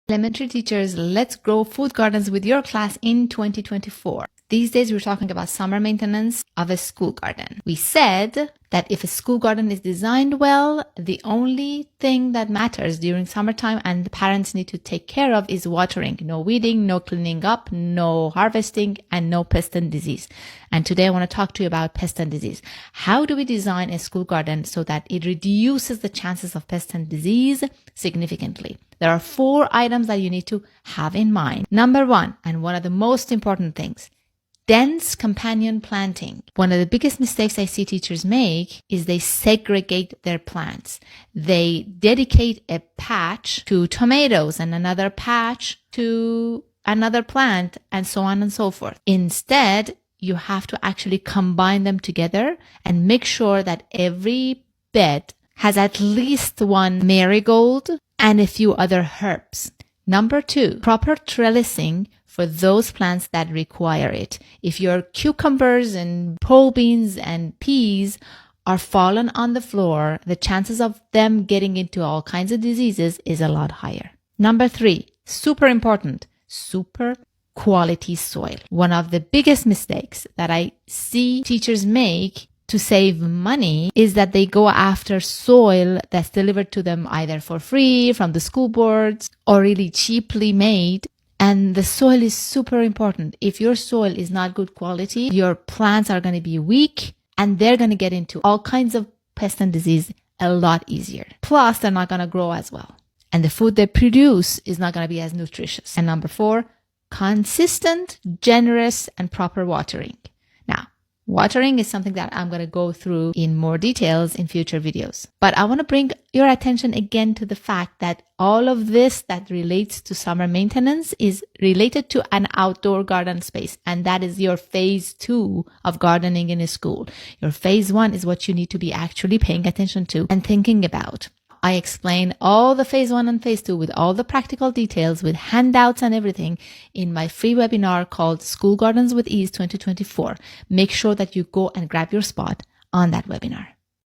Elementary teachers, let's grow food gardens with your class in 2024. These days, we're talking about summer maintenance of a school garden. We said that if a school garden is designed well, the only thing that matters during summertime and the parents need to take care of is watering. No weeding, no cleaning up, no harvesting, and no pest and disease. And today I want to talk to you about pest and disease. How do we design a school garden so that it reduces the chances of pest and disease significantly? There are 4 items that you need to have in mind. Number 1, and one of the most important things, dense companion planting. One of the biggest mistakes I see teachers make is they segregate their plants. They dedicate a patch to tomatoes and another patch to another plant and so on and so forth. Instead, you have to actually combine them together and make sure that every bed has at least one marigold and a few other herbs. Number 2, proper trellising for those plants that require it. If your cucumbers and pole beans and peas are fallen on the floor, the chances of them getting into all kinds of diseases is a lot higher. Number 3, super important, super quality soil. One of the biggest mistakes that I see teachers make to save money is that they go after soil that's delivered to them either for free from the school boards or really cheaply made. And the soil is super important. If your soil is not good quality, your plants are going to be weak and they're going to get into all kinds of pest and disease a lot easier. Plus, they're not going to grow as well. And the food they produce is not going to be as nutritious. And number 4, consistent, generous, and proper watering. Now, watering is something that I'm going to go through in more details in future videos. But I want to bring your attention again to the fact that all of this that relates to summer maintenance is related to an outdoor garden space. And that is your phase 2 of gardening in a school. Your phase 1 is what you need to be actually paying attention to and thinking about. I explain all the phase 1 and phase 2 with all the practical details, with handouts and everything in my free webinar called School Gardens with Ease 2024. Make sure that you go and grab your spot on that webinar.